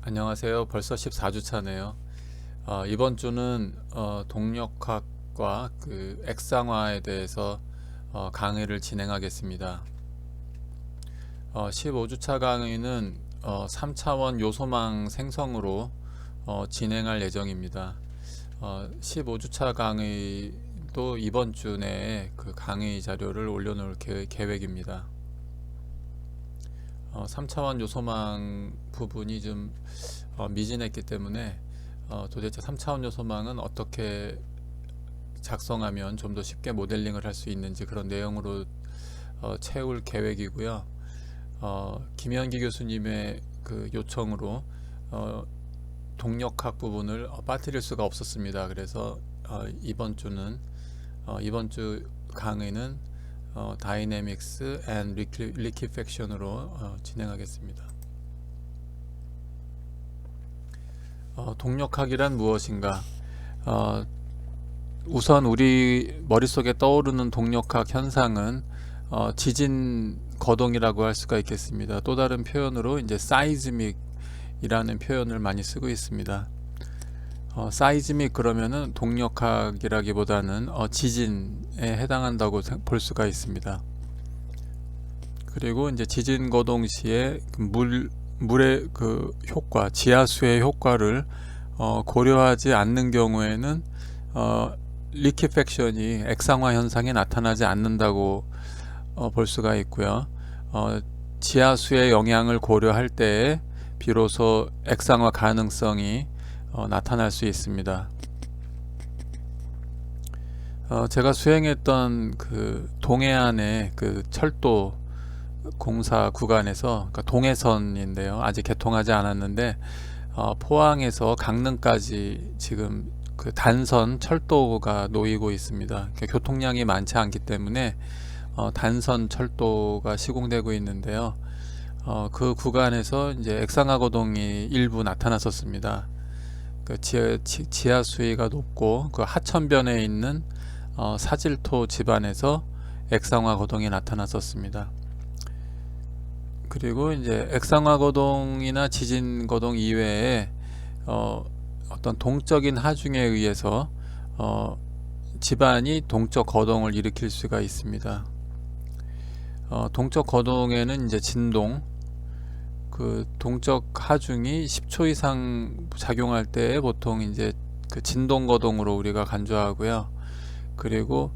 안녕하세요. 벌써 14주 차네요. 이번 주는 동력학과 그 액상화에 대해서 강의를 진행하겠습니다. 15주 차 강의는 3차원 요소망 생성으로 진행할 예정입니다. 15주 차 강의도 이번 주 내에 그 강의 자료를 올려놓을 계획입니다. 3차원 요소망 부분이 좀 미진했기 때문에 도대체 3차원 요소망은 어떻게 작성하면 좀 더 쉽게 모델링을 할 수 있는지 그런 내용으로 채울 계획이고요. 김현기 교수님의 그 요청으로 동력학 부분을 빠뜨릴 수가 없었습니다. 그래서 이번 주 강의는 다이내믹스 앤 리퀴팩션으로 진행하겠습니다. 동력학이란 무엇인가? 우선 우리 머릿속에 떠오르는 동력학 현상은 지진 거동이라고 할 수가 있겠습니다. 또 다른 표현으로 이제 사이즈믹이라는 표현을 많이 쓰고 있습니다. 사이즈믹 그러면은 동력학이라기보다는 지진에 해당한다고 볼 수가 있습니다. 그리고 이제 지진 거동 시에 물의 그 효과, 지하수의 효과를 고려하지 않는 경우에는 리퀴팩션이 액상화 현상이 나타나지 않는다고 볼 수가 있고요. 지하수의 영향을 고려할 때에 비로소 액상화 가능성이 나타날 수 있습니다. 제가 수행했던 그 동해안의 그 철도 공사 구간에서, 그러니까 동해선인데요. 아직 개통하지 않았는데 포항에서 강릉까지 지금 그 단선 철도가 놓이고 있습니다. 그러니까 교통량이 많지 않기 때문에 단선 철도가 시공되고 있는데요. 그 구간에서 이제 액상화 거동이 일부 나타났었습니다. 그 지하 수위가 높고 그 하천변에 있는 사질토 집안에서 액상화 거동이 나타났었습니다. 그리고 이제 액상화 거동이나 지진 거동 이외에 어떤 동적인 하중에 의해서 집안이 동적 거동을 일으킬 수가 있습니다. 동적 거동에는 이제 진동, 그 동적 하중이 10초 이상 작용할 때 보통 이제 그 진동 거동으로 우리가 간주하고요. 그리고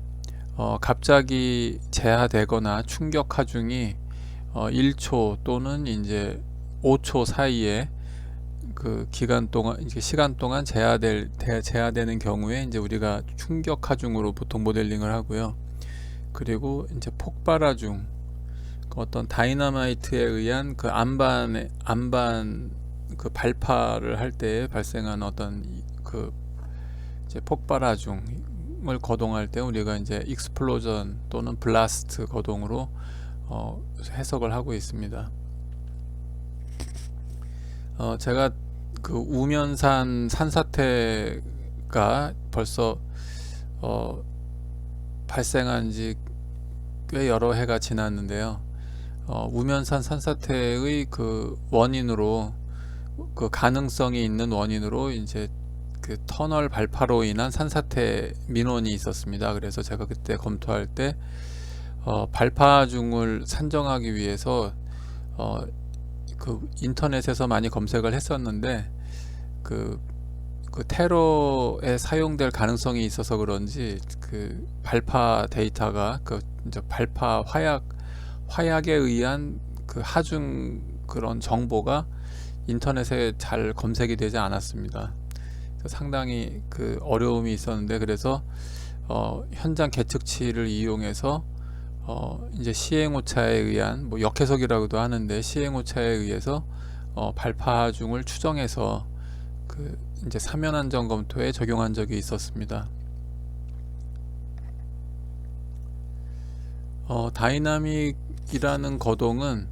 갑자기 재하되거나 충격 하중이 1초 또는 이제 5초 사이에 그 기간 동안, 이제 시간 동안 재하되는 경우에 이제 우리가 충격 하중으로 보통 모델링을 하고요. 그리고 이제 폭발 하중, 어떤 다이너마이트에 의한 그 안반 그 발파를 할 때 발생한 어떤 그 이제 폭발 하중을 거동할 때 우리가 이제 익스플로전 또는 블라스트 거동으로 해석을 하고 있습니다. 제가 그 우면산 산사태가 벌써 발생한 지 꽤 여러 해가 지났는데요. 우면산 산사태의 그 원인으로, 그 가능성이 있는 원인으로 이제 그 터널 발파로 인한 산사태 민원이 있었습니다. 그래서 제가 그때 검토할 때 발파중을 산정하기 위해서 그 인터넷에서 많이 검색을 했었는데 그 테러에 사용될 가능성이 있어서 그런지 그 발파 데이터가 그 이제 발파 화약에 의한 그 하중 그런 정보가 인터넷에 잘 검색이 되지 않았습니다. 상당히 그 어려움이 있었는데, 그래서 현장 계측치를 이용해서 이제 시행오차에 의한, 뭐 역해석이라고도 하는데, 시행오차에 의해서 발파중을 추정해서 그 이제 사면안전 검토에 적용한 적이 있었습니다. 다이나믹이라는 거동은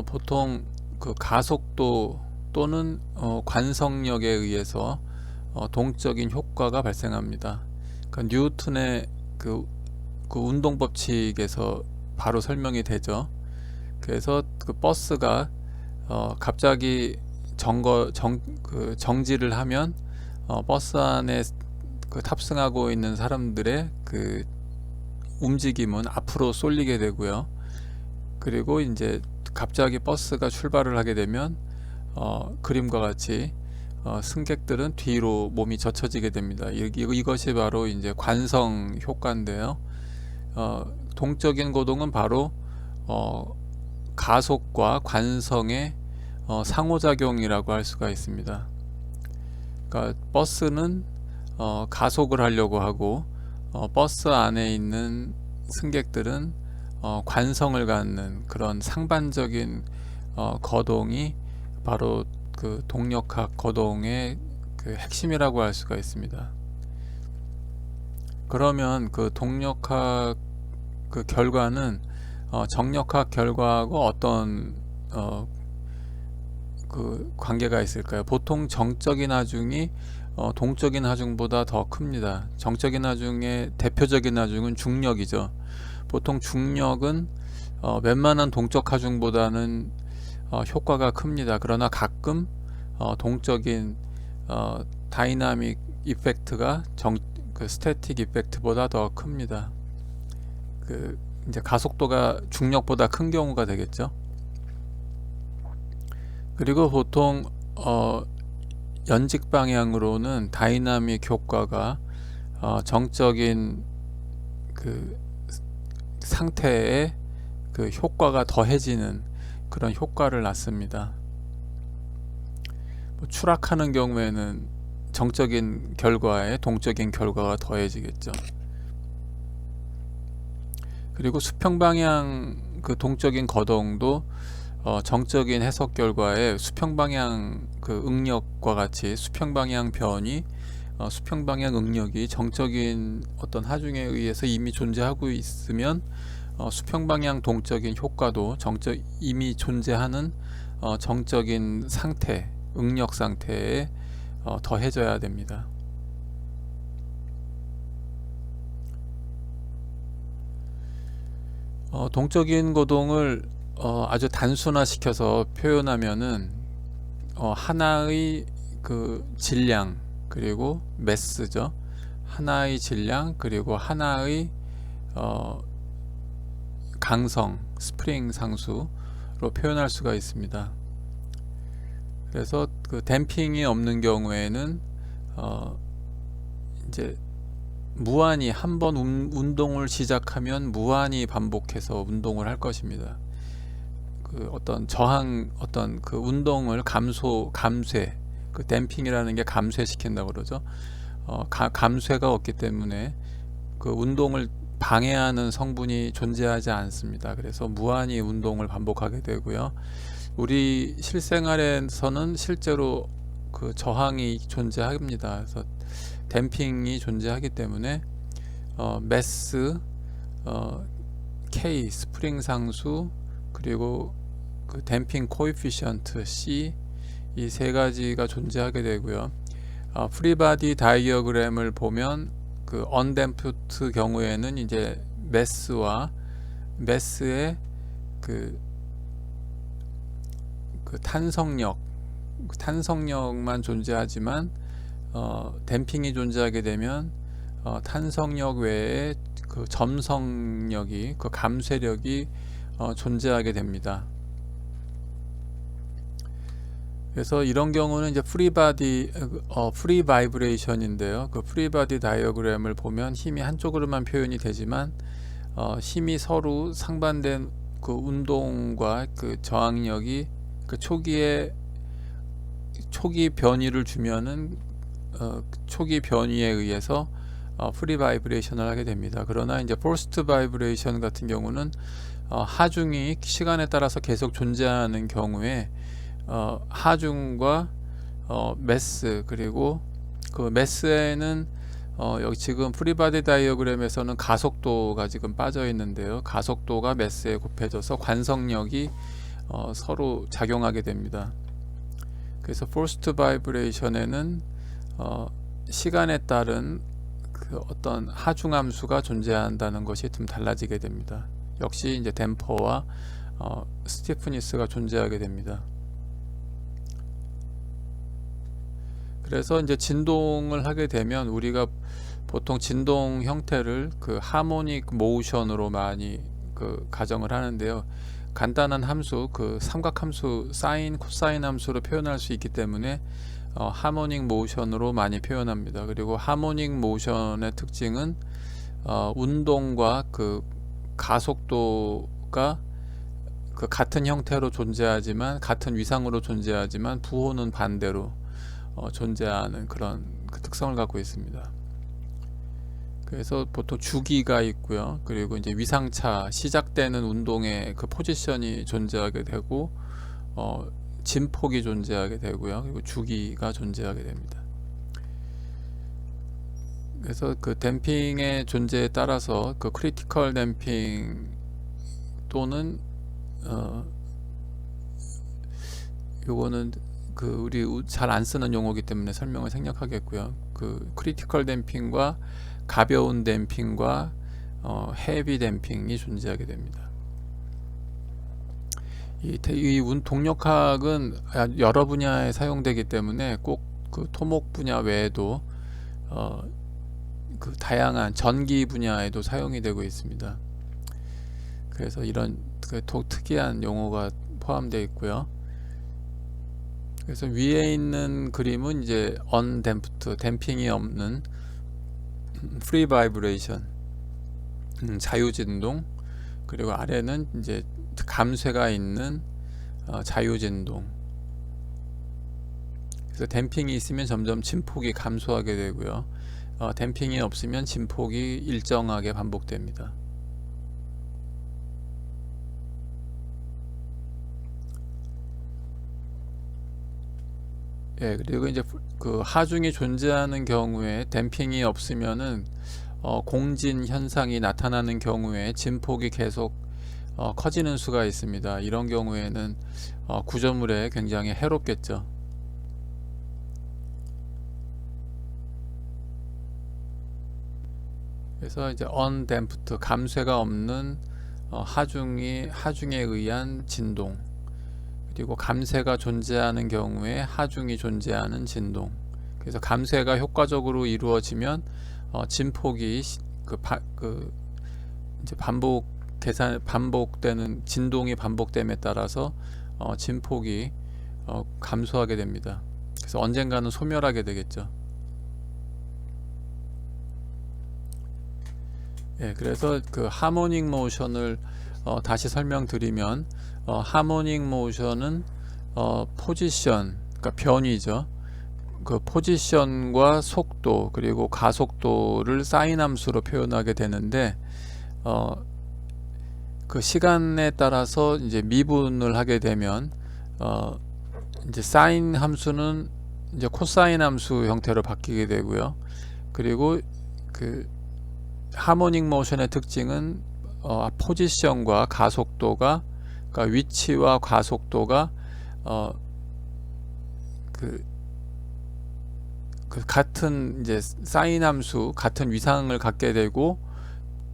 보통 그 가속도 또는 관성력에 의해서 동적인 효과가 발생합니다. 그 뉴턴의 그 운동 법칙에서 바로 설명이 되죠. 그래서 그 버스가 갑자기 정지를 하면 버스 안에 그 탑승하고 있는 사람들의 그 움직임은 앞으로 쏠리게 되고요. 그리고 이제 갑자기 버스가 출발을 하게 되면 그림과 같이 승객들은 뒤로 몸이 젖혀지게 됩니다. 이것이 바로 이제 관성 효과인데요. 동적인 거동은 바로 가속과 관성의 상호작용이라고 할 수가 있습니다. 그러니까 버스는 가속을 하려고 하고 버스 안에 있는 승객들은 관성을 갖는 그런 상반적인 거동이 바로 그 동력학 거동의 그 핵심이라고 할 수가 있습니다. 그러면 그 동력학 그 결과는 정력학 결과하고 어떤 그 관계가 있을까요? 보통 정적인 하중이 동적인 하중보다 더 큽니다. 정적인 하중의 대표적인 하중은 중력이죠. 보통 중력은 웬만한 동적 하중보다는 효과가 큽니다. 그러나 가끔 동적인 다이나믹 이펙트가 그 스태틱 이펙트보다 더 큽니다. 그 이제 가속도가 중력보다 큰 경우가 되겠죠. 그리고 보통 연직 방향으로는 다이나믹 효과가 정적인 그 상태에 그 효과가 더해지는 그런 효과를 낳습니다. 추락하는 경우에는 정적인 결과에 동적인 결과가 더해지겠죠. 그리고 수평 방향 그 동적인 거동도 정적인 해석 결과에 수평 방향 그 응력과 같이 수평 방향 변이 수평 방향 응력이 정적인 어떤 하중에 의해서 이미 존재하고 있으면 수평 방향 동적인 효과도 이미 존재하는 정적인 상태 응력 상태에 더해져야 됩니다. 동적인 거동을 아주 단순화시켜서 표현하면은 하나의 그 질량 그리고 매스죠. 하나의 질량 그리고 하나의 강성 스프링 상수로 표현할 수가 있습니다. 그래서 그 댐핑이 없는 경우에는 이제 무한히 한번 운동을 시작하면 무한히 반복해서 운동을 할 것입니다. 그 어떤 저항 어떤 그 운동을 감쇄 그 댐핑이라는 게 감쇄시킨다고 그러죠. 감쇄가 없기 때문에 그 운동을 방해하는 성분이 존재하지 않습니다. 그래서 무한히 운동을 반복하게 되고요. 우리 실생활에서는 실제로 그 저항이 존재합니다. 그래서 댐핑이 존재하기 때문에 매스, K 스프링 상수 그리고 그 댐핑 코에피션트 C 이 세 가지가 존재하게 되고요. 프리바디 다이어그램을 보면 그 언댐프트 경우에는 이제 매스의 그 탄성력만 존재하지만 댐핑이 존재하게 되면 탄성력 외에 그 점성력이 그 감쇄력이 존재하게 됩니다. 그래서 이런 경우는 이제 프리 바이브레이션인데요. 그 프리바디 다이어그램을 보면 힘이 한쪽으로만 표현이 되지만 힘이 서로 상반된 그 운동과 그 저항력이 그 초기 변이를 주면은 초기 변이에 의해서 프리 바이브레이션을 하게 됩니다. 그러나 이제 포스트 바이브레이션 같은 경우는 하중이 시간에 따라서 계속 존재하는 경우에 하중과 매스 그리고 그 매스에는 여기 지금 프리바디 다이어그램에서는 가속도가 지금 빠져 있는데요. 가속도가 매스에 곱해져서 관성력이 서로 작용하게 됩니다. 그래서 포스트 바이브레이션에는 시간에 따른 그 어떤 하중함수가 존재한다는 것이 좀 달라지게 됩니다. 역시 이제 댐퍼와 스티프니스가 존재하게 됩니다. 그래서 이제 진동을 하게 되면 우리가 보통 진동 형태를 그 하모닉 모션으로 많이 그 가정을 하는데요. 간단한 함수, 그 삼각함수 사인, 코사인 함수로 표현할 수 있기 때문에 하모닉 모션으로 많이 표현합니다. 그리고 하모닉 모션의 특징은 운동과 그 가속도가 그 같은 형태로 존재하지만, 같은 위상으로 존재하지만 부호는 반대로 존재하는 그런 그 특성을 갖고 있습니다. 그래서 보통 주기가 있고요. 그리고 이제 위상차, 시작되는 운동의 그 포지션이 존재하게 되고, 진폭이 존재하게 되고요. 그리고 주기가 존재하게 됩니다. 그래서 그 댐핑의 존재에 따라서 그 크리티컬 댐핑 또는 요거는 그 우리 잘 안 쓰는 용어이기 때문에 설명을 생략하겠고요. 그 크리티컬 댐핑과 가벼운 댐핑과 헤비 댐핑이 존재하게 됩니다. 이 동력학은 여러 분야에 사용되기 때문에 꼭 그 토목 분야 외에도 그 다양한 전기 분야에도 사용이 되고 있습니다. 그래서 이런 그 특이한 용어가 포함되어 있고요. 그래서 위에 있는 그림은 이제 언댐프트, 댐핑이 없는 프리 바이브레이션, 자유진동, 그리고 아래는 이제 감쇄가 있는 자유진동. 그래서 댐핑이 있으면 점점 진폭이 감소하게 되고요. 댐핑이 없으면 진폭이 일정하게 반복됩니다. 예, 그리고 이제 그 하중이 존재하는 경우에 댐핑이 없으면은 공진 현상이 나타나는 경우에 진폭이 계속 커지는 수가 있습니다. 이런 경우에는 구조물에 굉장히 해롭겠죠. 그래서 이제 언댐프트, 감쇄가 없는 하중에 의한 진동, 그리고 감쇄가 존재하는 경우에 하중이 존재하는 진동. 그래서 감쇄가 효과적으로 이루어지면 진폭이 이제 반복되는 진동이 반복됨에 따라서 진폭이 감소하게 됩니다. 그래서 언젠가는 소멸하게 되겠죠. 예, 그래서 그 하모닉 모션을 다시 설명드리면, 하모닉 모션은 포지션, 그러니까 변이죠. 그 포지션과 속도 그리고 가속도를 사인 함수로 표현하게 되는데, 그 시간에 따라서 이제 미분을 하게 되면 이제 사인 함수는 이제 코사인 함수 형태로 바뀌게 되고요. 그리고 그 하모닉 모션의 특징은 포지션과 가속도가, 그러니까 위치와 가속도가 그 같은 이제 사인 함수, 같은 위상을 갖게 되고,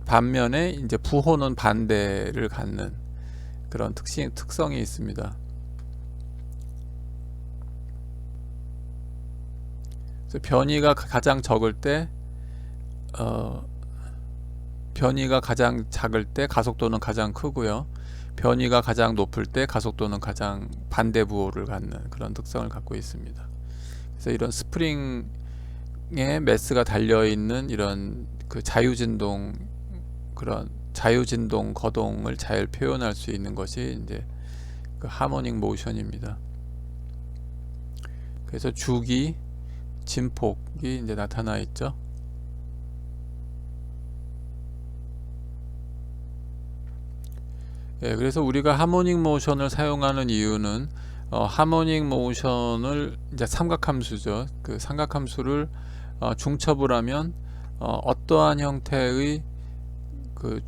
반면에 이제 부호는 반대를 갖는 그런 특성이 있습니다. 그래서 변이가 가장 적을 때 변이가 가장 작을 때 가속도는 가장 크고요. 변이가 가장 높을 때 가속도는 가장 반대 부호를 갖는 그런 특성을 갖고 있습니다. 그래서 이런 스프링에 매스가 달려 있는 이런 그 자유진동, 그런 자유진동 거동을 잘 표현할 수 있는 것이 이제 그 하모닉 모션입니다. 그래서 주기, 진폭이 이제 나타나 있죠. 예, 그래서 우리가 하모닉 모션을 사용하는 이유는 하모닉 모션을 이제 삼각함수죠. 그 삼각함수를 중첩을 하면 어떠한 형태의 그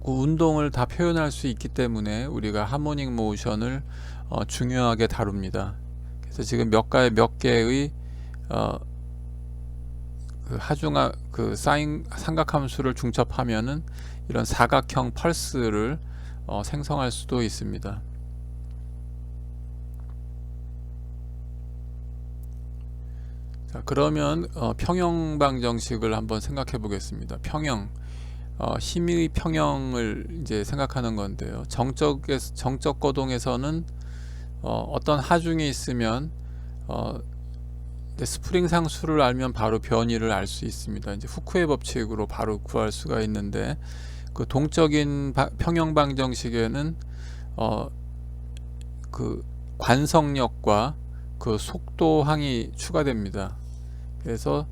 운동을 다 표현할 수 있기 때문에 우리가 하모닉 모션을 중요하게 다룹니다. 그래서 지금 몇 개의 그 사인 삼각함수를 중첩하면은 이런 사각형 펄스를 생성할 수도 있습니다. 자, 그러면 평형방 정식을 한번 생각해 보겠습니다. 평형, 힘의 평형을 이제 생각하는 건데요. 정적 거동에서는 어떤 하중이 있으면 스프링 상수를 알면 바로 변위를 알 수 있습니다. 이제 후쿠의 법칙으로 바로 구할 수가 있는데, 그 동적인 평형방 정식에는 그 관성력과 그 속도항이 추가됩니다. 그래서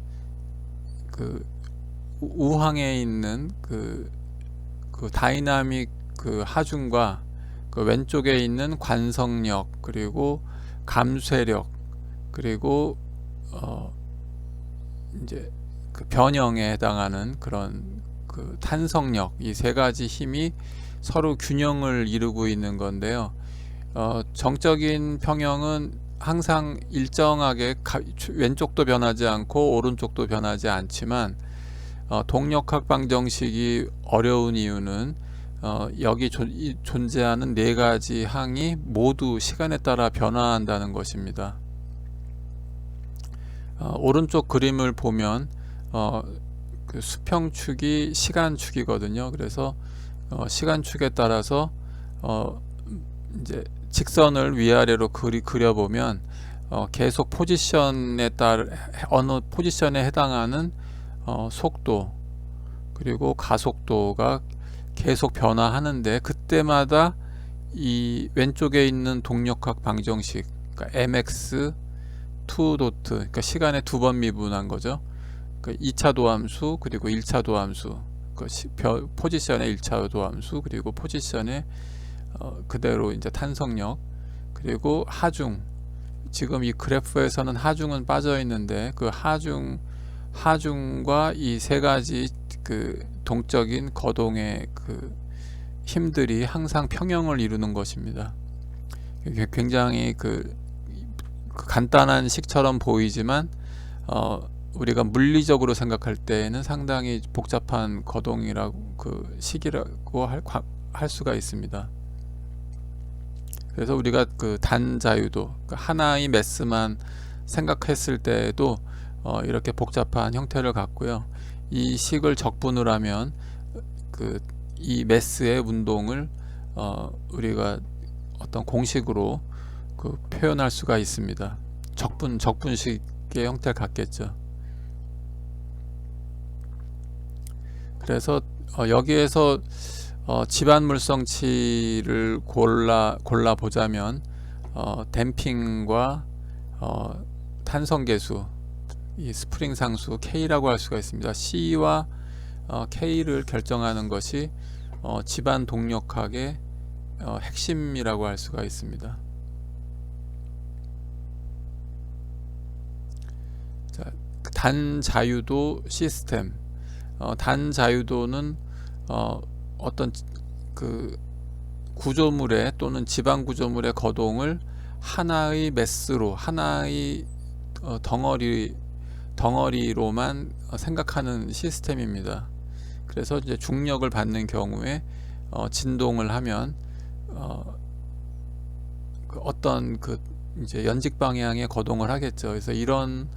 그 우항에 있는 그 다이나믹 그 하중과 그 왼쪽에 있는 관성력, 그리고 감쇄력, 그리고 이제 그 변형에 해당하는 그런 그 탄성력, 이 세 가지 힘이 서로 균형을 이루고 있는 건데요. 정적인 평형은 항상 일정하게 왼쪽도 변하지 않고 오른쪽도 변하지 않지만, 동력학 방정식이 어려운 이유는 여기 존재하는 네 가지 항이 모두 시간에 따라 변화한다는 것입니다. 오른쪽 그림을 보면 그 수평축이 시간축이거든요. 그래서 시간축에 따라서 이제 직선을 위아래로 그려보면 계속 포지션에 어느 포지션에 해당하는 속도, 그리고 가속도가 계속 변화하는데, 그때마다 이 왼쪽에 있는 동력학 방정식, 그러니까 mx 2 도트, 그러니까 시간에 두 번 미분한 거죠. 그러니까 2차 도함수, 그리고 1차 도함수, 포지션의 1차 도함수, 그리고 포지션의 그대로 이제 탄성력, 그리고 하중. 지금 이 그래프에서는 하중은 빠져 있는데, 그 하중과 이 세 가지 그 동적인 거동의 그 힘들이 항상 평형을 이루는 것입니다. 굉장히 그 간단한 식처럼 보이지만 우리가 물리적으로 생각할 때에는 상당히 복잡한 거동이라고, 그 식이라고 할 수가 있습니다. 그래서 우리가 그 단자유도, 하나의 매스만 생각했을 때에도 이렇게 복잡한 형태를 갖고요. 이 식을 적분을 하면 이 매스의 운동을 우리가 어떤 공식으로 표현할 수가 있습니다. 적분식의 형태를 갖겠죠. 그래서 여기에서 집안 물성치를 골라 보자면 댐핑과 탄성계수, 이 스프링 상수 K라고 할 수가 있습니다. C와 K를 결정하는 것이 집안 동력학의 핵심이라고 할 수가 있습니다. 자, 단자유도 시스템. 단자유도는 어떤 그 구조물의 또는 지방 구조물의 거동을 하나의 매스로, 하나의 덩어리로만 생각하는 시스템입니다. 그래서 이제 중력을 받는 경우에 진동을 하면 어떤 그 이제 연직 방향의 거동을 하겠죠. 그래서 이런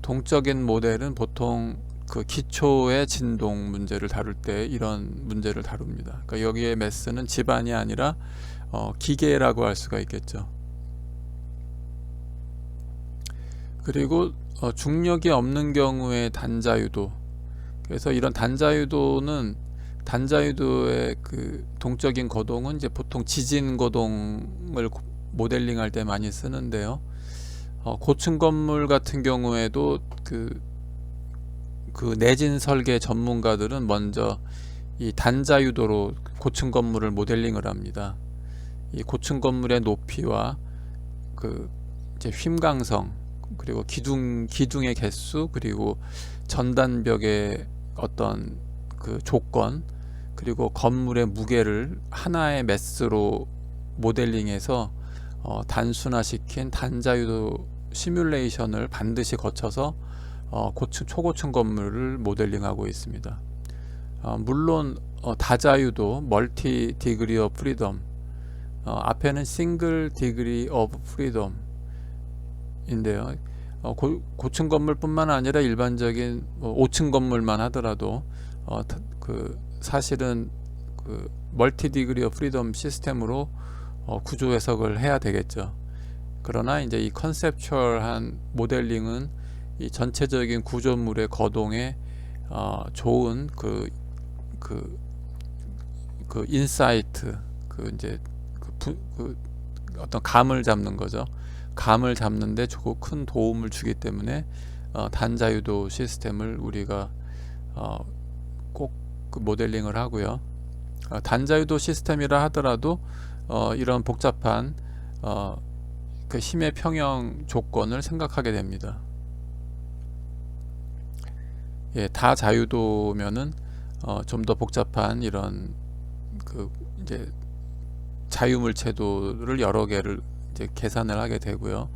동적인 모델은 보통 그 기초의 진동 문제를 다룰 때 이런 문제를 다룹니다. 그러니까 여기에 매스는 집안이 아니라 기계라고 할 수가 있겠죠. 그리고 중력이 없는 경우에 단자유도. 그래서 이런 단자유도의 그 동적인 거동은 이제 보통 지진 거동을 모델링할 때 많이 쓰는데요. 고층 건물 같은 경우에도 그 내진 설계 전문가들은 먼저 이 단자유도로 고층 건물을 모델링을 합니다. 이 고층 건물의 높이와 그 이제 휨강성, 그리고 기둥의 개수, 그리고 전단벽의 어떤 그 조건, 그리고 건물의 무게를 하나의 매스로 모델링해서 단순화시킨 단자유도 시뮬레이션을 반드시 거쳐서 초고층 건물을 모델링하고 있습니다. 물론 다자유도 멀티 디그리 오브 프리덤, 앞에는 싱글 디그리 오브 프리덤 인데요. 고층 건물뿐만 아니라 일반적인 5층 건물만 하더라도 사실은 멀티 디그리 오브 프리덤 시스템으로 구조 해석을 해야 되겠죠. 그러나 이제 이 컨셉추얼한 모델링은 이 전체적인 구조물의 거동에 좋은 인사이트, 어떤 감을 잡는 거죠. 감을 잡는데 큰 도움을 주기 때문에 단자유도 시스템을 우리가 꼭 모델링을 하고요. 단자유도 시스템이라 하더라도 이런 복잡한 힘의 평형 조건을 생각하게 됩니다. 예, 다자유도면은 좀 더 복잡한 이런 이제 자유물체도를 여러 개를 이제 계산을 하게 되고요.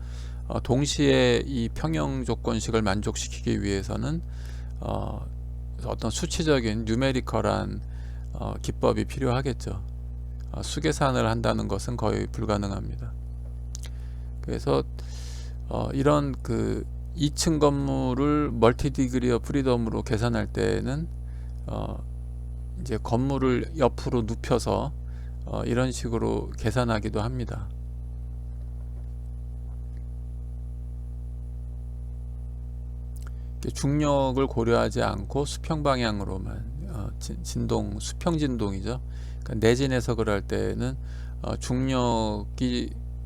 동시에 이 평형 조건식을 만족시키기 위해서는 어떤 수치적인 뉴메리컬한 기법이 필요하겠죠. 수계산을 한다는 것은 거의 불가능합니다. 그래서 이런 2층 건물을 멀티 디그리 오브 프리덤으로 계산할 때는 이제 건물을 옆으로 눕혀서 이런 식으로 계산하기도 합니다. 중력을 고려하지 않고 수평 방향으로만 수평 진동이죠. 그러니까 내진 해석을 할 때는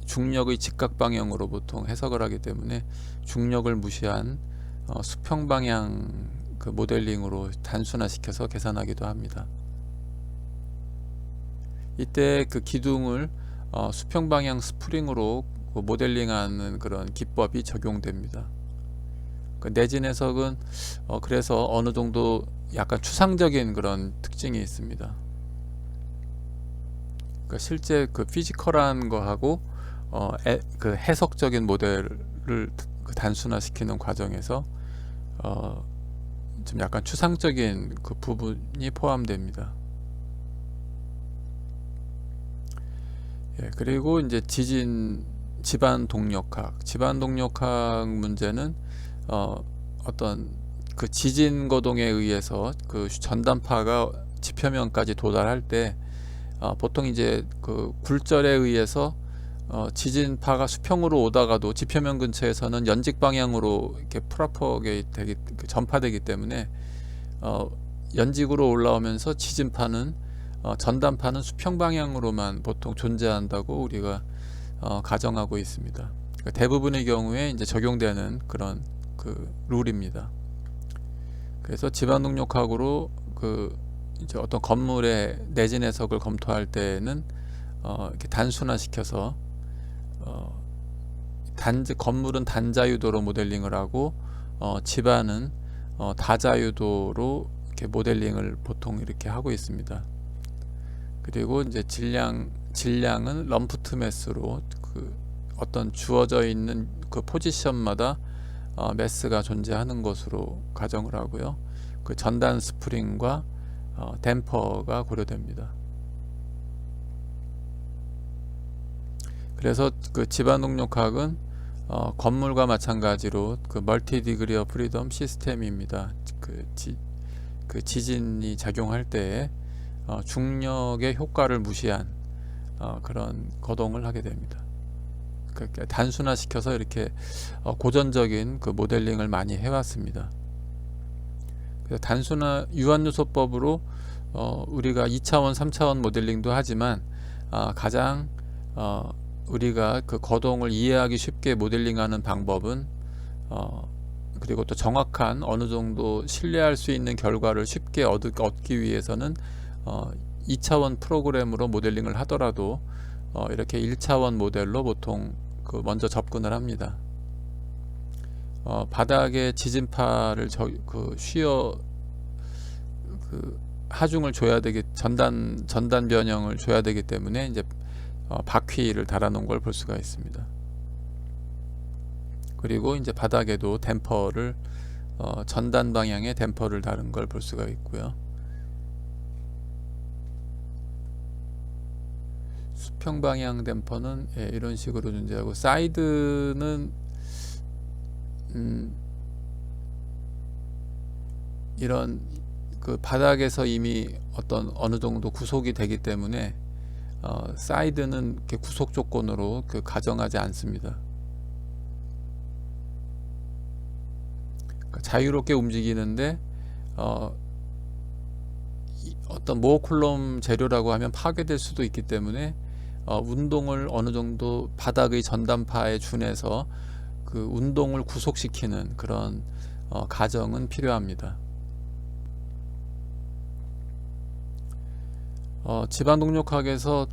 중력의 직각 방향으로 보통 해석을 하기 때문에 중력을 무시한 수평 방향 모델링으로 단순화시켜서 계산하기도 합니다. 이때 기둥을 수평 방향 스프링으로 모델링하는 그런 기법이 적용됩니다. 내진 해석은 그래서 어느 정도 약간 추상적인 그런 특징이 있습니다. 그러니까 실제 피지컬한 거하고 해석적인 모델을 단순화시키는 과정에서 좀 약간 추상적인 부분이 포함됩니다. 예, 그리고 이제 집안 동력학 문제는 어떤 지진 거동에 의해서 전단파가 지표면까지 도달할 때 보통 이제 굴절에 의해서 지진파가 수평으로 오다가도 지표면 근처에서는 연직 방향으로 이렇게 전파되기 때문에 연직으로 올라오면서 지진파는 전단파는 수평 방향으로만 보통 존재한다고 우리가 가정하고 있습니다. 그러니까 대부분의 경우에 이제 적용되는 그런 룰입니다. 그래서 집안동력학으로 이제 어떤 건물의 내진 해석을 검토할 때는 이렇게 단순화시켜서 건물은 단자유도로 모델링을 하고 집안은 다자유도로 이렇게 모델링을 보통 이렇게 하고 있습니다. 그리고 이제 질량은 럼프트 매스로 어떤 주어져 있는 포지션마다 매스가 존재하는 것으로 가정을 하고요. 전단 스프링과 댐퍼가 고려됩니다. 그래서 집안동력학은 건물과 마찬가지로 멀티 디그리 오브 프리덤 시스템입니다. 지진이 작용할 때에 중력의 효과를 무시한 그런 거동을 하게 됩니다. 그러니까 단순화시켜서 이렇게 고전적인 모델링을 많이 해왔습니다. 그래서 유한요소법으로 우리가 2차원, 3차원 모델링도 하지만 가장 우리가 거동을 이해하기 쉽게 모델링하는 방법은 그리고 또 정확한 어느 정도 신뢰할 수 있는 결과를 쉽게 얻기 위해서는 2차원 프로그램으로 모델링을 하더라도 이렇게 1차원 모델로 보통 먼저 접근을 합니다. 바닥에 지진파를 하중을 줘야 전단 변형을 줘야 되기 때문에 이제 바퀴를 달아놓은 걸 볼 수가 있습니다. 그리고 이제 바닥에도 댐퍼를 전단 방향의 댐퍼를 다른 걸 볼 수가 있고요. 수평 방향 댐퍼는 예, 이런 식으로 존재하고, 사이드는 이런 그 바닥에서 이미 어느 정도 구속이 되기 때문에 사이드는 이렇게 구속 조건으로 가정하지 않습니다. 그러니까 자유롭게 움직이는데 어떤 모어 쿨럼 재료라고 하면 파괴될 수도 있기 때문에 운동을 어느 정도 바닥의 전단파에 준해서 그 운동을 구속시키는 그런 가정은 필요합니다. 지반동력학에서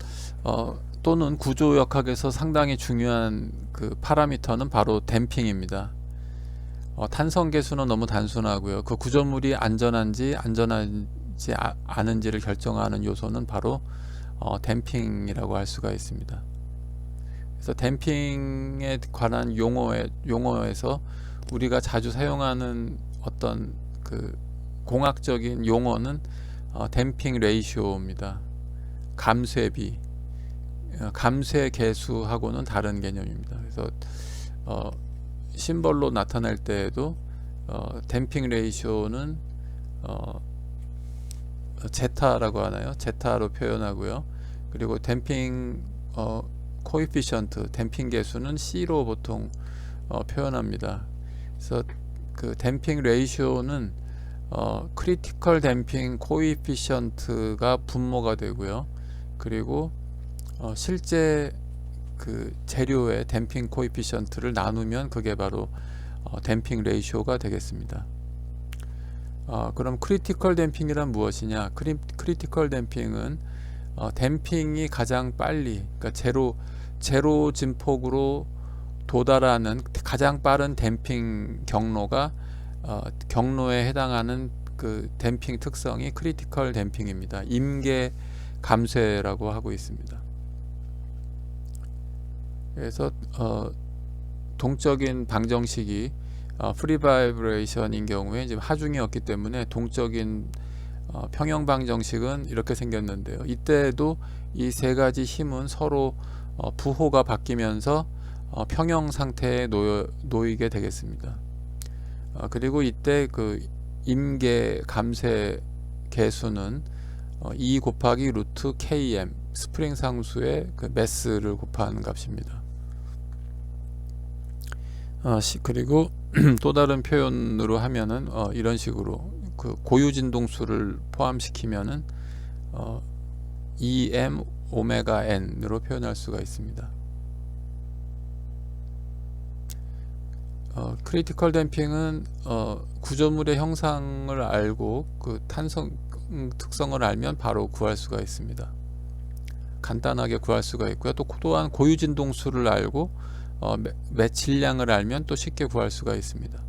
또는 구조역학에서 상당히 중요한 그 파라미터는 바로 댐핑입니다. 탄성 계수는 너무 단순하고요. 그 구조물이 안전한지 않은지를 결정하는 요소는 바로 댐핑이라고 할 수가 있습니다. 그래서 댐핑에 관한 용어에서 우리가 자주 사용하는 어떤 그 공학적인 용어는 댐핑 레이시오입니다. 감쇄비, 감쇄 계수하고는 다른 개념입니다. 그래서 심벌로 나타낼 때에도 댐핑 레이시오는 제타라고 하나요? 제타로 표현하고요. 그리고 댐핑 코에피션트, 댐핑 계수는 C로 보통 표현합니다. 그래서 그 댐핑 레이시오는 크리티컬 댐핑 코에피션트가 분모가 되고요. 그리고 실제 그 재료의 댐핑 코에피션트를 나누면 그게 바로 댐핑 레이시오가 되겠습니다. 그럼 크리티컬 댐핑이란 무엇이냐? 크리티컬 댐핑은 댐핑이 가장 빨리, 그러니까 제로 진폭으로 도달하는 가장 빠른 댐핑 경로에 해당하는 그 댐핑 특성이 크리티컬 댐핑입니다. 임계 감쇄라고 하고 있습니다. 그래서 동적인 방정식이 프리 바이브레이션인 경우에 지금 하중이었기 때문에 동적인 평형 방정식은 이렇게 생겼는데요. 이때도 이 세 가지 힘은 서로 부호가 바뀌면서 평형 상태에 놓이게 되겠습니다. 그리고 이때 그 임계 감쇄 계수는 2 곱하기 루트 km 스프링 상수의 그 매스를 곱하는 값입니다. 그리고 또 다른 표현으로 하면은 이런 식으로 그 고유 진동수를 포함시키면은 em 오메가 n으로 표현할 수가 있습니다. 크리티컬 댐핑은 구조물의 형상을 알고 그 탄성 특성을 알면 바로 구할 수가 있습니다. 간단하게 구할 수가 있고요. 또한 고유 진동수를 알고 질량을 알면 또 쉽게 구할 수가 있습니다.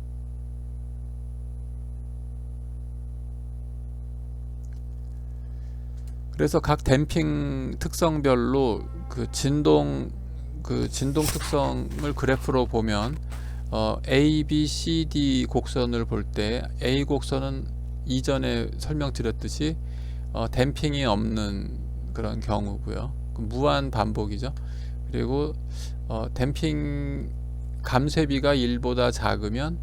그래서 각 댐핑 특성별로 그 진동 특성을 그래프로 보면 A, B, C, D 곡선을 볼 때 A 곡선은 이전에 설명드렸듯이 댐핑이 없는 그런 경우고요. 무한 반복이죠. 그리고 댐핑 감쇄비가 1보다 작으면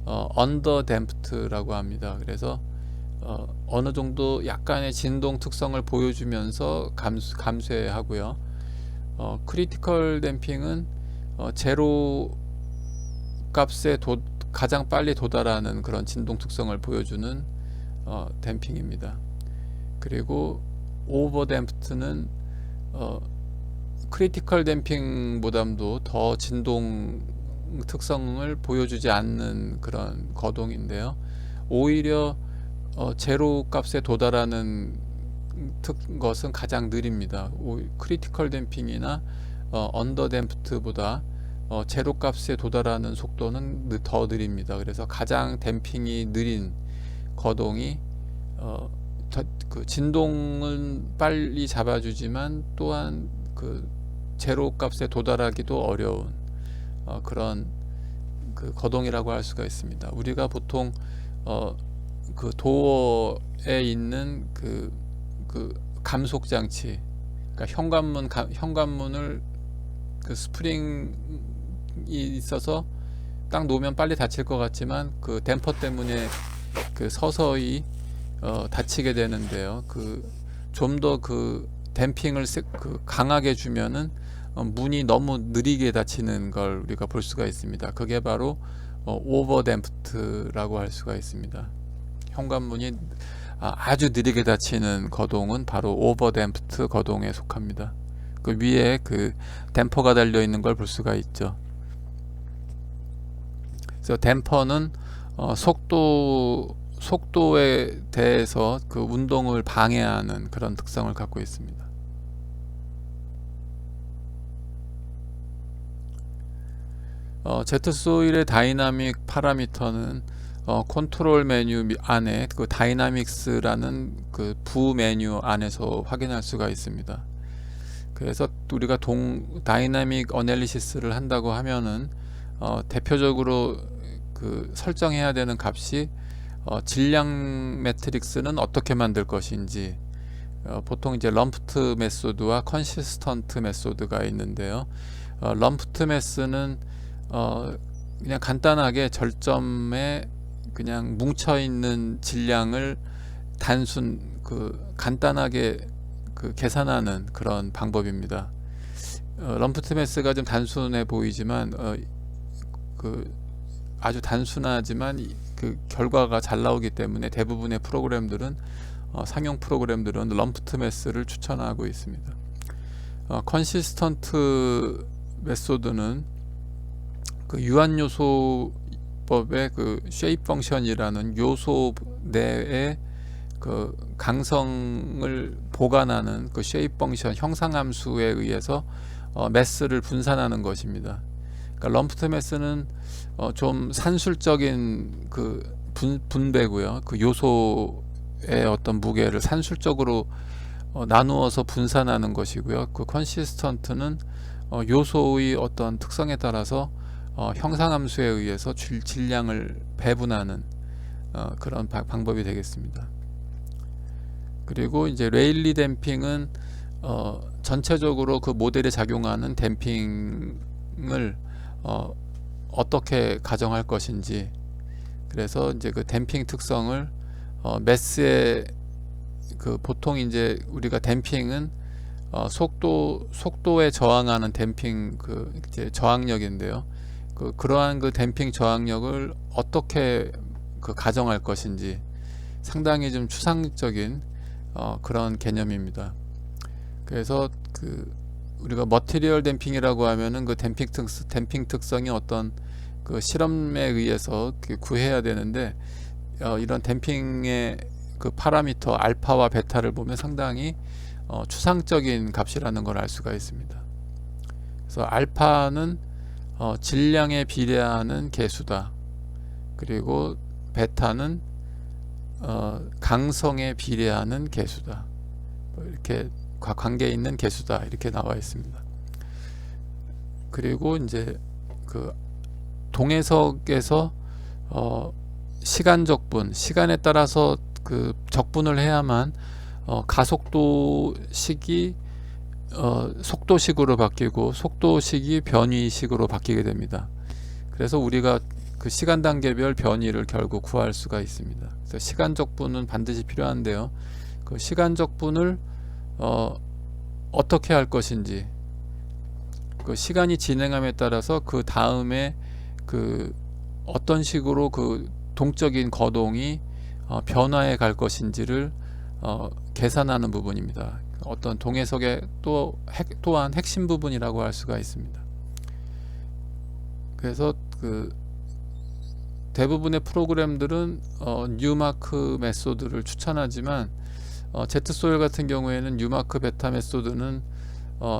언더 댐프트라고 합니다. 그래서 어느 정도 약간의 진동 특성을 보여주면서 감쇄하고요. 크리티컬 댐핑은 제로 값에 가장 빨리 도달하는 그런 진동 특성을 보여주는 댐핑입니다. 그리고 오버 댐프트는 크리티컬 댐핑보다도 더 진동 특성을 보여주지 않는 그런 거동인데요. 오히려 제로 값에 도달하는 것은 가장 느립니다. 크리티컬 댐핑이나 언더 댐프트보다 제로 값에 도달하는 속도는 더 느립니다. 그래서 가장 댐핑이 느린 거동이 그 진동은 빨리 잡아주지만 또한 그 제로 값에 도달하기도 어려운 그런 그 거동이라고 할 수가 있습니다. 우리가 보통 그 도어에 있는 그 감속 장치, 그러니까 현관문을 그 스프링이 있어서 딱 놓으면 빨리 닫힐 것 같지만 그 댐퍼 때문에 그 서서히 닫히게 되는데요. 그 좀 더 그 댐핑을 강하게 주면은 문이 너무 느리게 닫히는 걸 우리가 볼 수가 있습니다. 그게 바로 오버 댐프트라고 할 수가 있습니다. 현관문이 아주 느리게 닫히는 거동은 바로 오버 댐프트 거동에 속합니다. 그 위에 그 댐퍼가 달려 있는 걸 볼 수가 있죠. 그래서 댐퍼는 속도에 대해서 그 운동을 방해하는 그런 특성을 갖고 있습니다. 제트소일의 다이나믹 파라미터는 컨트롤 메뉴 안에 그 다이나믹스라는 그 부 메뉴 안에서 확인할 수가 있습니다. 그래서 우리가 다이나믹 어널리시스를 한다고 하면은 대표적으로 그 설정해야 되는 값이 질량 매트릭스는 어떻게 만들 것인지, 보통 이제 럼프트 메소드와 컨시스턴트 메소드가 있는데요. 럼프트 메스는 그냥 간단하게 절점에 그냥 뭉쳐 있는 질량을 간단하게 그 계산하는 그런 방법입니다. 럼프트 메스가 좀 단순해 보이지만 아주 단순하지만 그 결과가 잘 나오기 때문에 대부분의 프로그램들은 상용 프로그램들은 럼프트 메스를 추천하고 있습니다. 컨시스턴트 메소드는 그 유한요소법의 그 쉐입 펑션이라는 요소 내에 그 강성을 보관하는 그 쉐입 펑션 형상함수에 의해서 매스를 분산하는 것입니다. 그러니까 럼프트 매스는 좀 산술적인 그 분배고요. 그 요소의 어떤 무게를 산술적으로 나누어서 분산하는 것이고요. 그 컨시스턴트는 요소의 어떤 특성에 따라서 형상함수에 의해서 질량을 배분하는 그런 방법이 되겠습니다. 그리고 이제 레일리 댐핑은 전체적으로 그 모델에 작용하는 댐핑을 어떻게 가정할 것인지, 그래서 이제 그 댐핑 특성을 매스의 그 보통 이제 우리가 댐핑은 속도에 저항하는 댐핑 그 이제 저항력인데요. 그러한 그 댐핑 저항력을 어떻게 그 가정할 것인지 상당히 좀 추상적인 그런 개념입니다. 그래서 그 우리가 머티리얼 댐핑이라고 하면은 그 댐핑 특성이 어떤 그 실험에 의해서 구해야 되는데, 이런 댐핑의 그 파라미터 알파와 베타를 보면 상당히 추상적인 값이라는 걸 알 수가 있습니다. 그래서 알파는 질량에 비례하는 계수다. 그리고 베타는 강성에 비례하는 계수다. 이렇게 관계 있는 계수다. 이렇게 나와 있습니다. 그리고 이제 그 동해석에서 시간 적분, 시간에 따라서 그 적분을 해야만 가속도식이 속도식으로 바뀌고 속도식이 변위식으로 바뀌게 됩니다. 그래서 우리가 그 시간 단계별 변위를 결국 구할 수가 있습니다. 그래서 시간 적분은 반드시 필요한데요. 그 시간 적분을 어떻게 할 것인지, 그 시간이 진행함에 따라서 그 다음에 그 어떤 식으로 그 동적인 거동이 변화해 갈 것인지를 계산하는 부분입니다. 어떤 동해석의 또한 핵심 부분이라고 할 수가 있습니다. 그래서 그 대부분의 프로그램들은 뉴마크 메소드를 추천하지만 제트소일 같은 경우에는 뉴마크 베타 메소드는